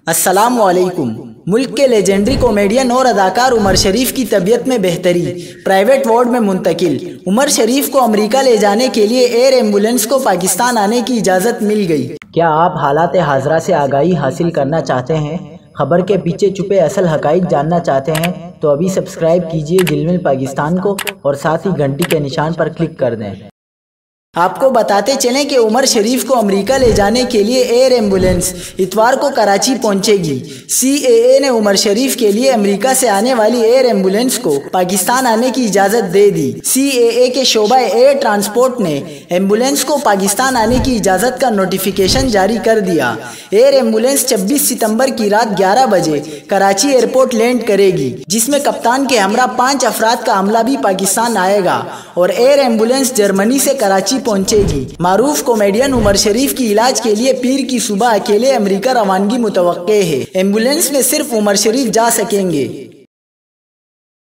अस्सलामुअलैकुम। मुल्क के लेजेंडरी कॉमेडियन और अदाकार उमर शरीफ की तबीयत में बेहतरी, प्राइवेट वार्ड में मुंतकिल। उमर शरीफ को अमेरिका ले जाने के लिए एयर एम्बुलेंस को पाकिस्तान आने की इजाज़त मिल गई। क्या आप हालात हाजरा से आगाही हासिल करना चाहते हैं? खबर के पीछे छुपे असल हकाइक जानना चाहते हैं तो अभी सब्सक्राइब कीजिए जिलमिल पाकिस्तान को और साथ ही घंटी के निशान पर क्लिक कर दें। आपको बताते चलें कि उमर शरीफ को अमेरिका ले जाने के लिए एयर एम्बुलेंस इतवार को कराची पहुंचेगी। CAA ने उमर शरीफ के लिए अमेरिका से आने वाली एयर एम्बुलेंस को पाकिस्तान आने की इजाज़त दे दी। CAA के शोबा एयर ट्रांसपोर्ट ने एम्बुलेंस को पाकिस्तान आने की इजाज़त का नोटिफिकेशन जारी कर दिया। एयर एम्बुलेंस 26 सितंबर की रात 11 बजे कराची एयरपोर्ट लैंड करेगी, जिसमें कप्तान के हमरा 5 अफराद का अमला भी पाकिस्तान आएगा और एयर एम्बुलेंस जर्मनी से कराची पहुंचेगी। मारूफ कॉमेडियन उमर शरीफ की इलाज के लिए पीर की सुबह अकेले अमेरिका रवानगी मुतवक्के है। एम्बुलेंस में सिर्फ उमर शरीफ जा सकेंगे।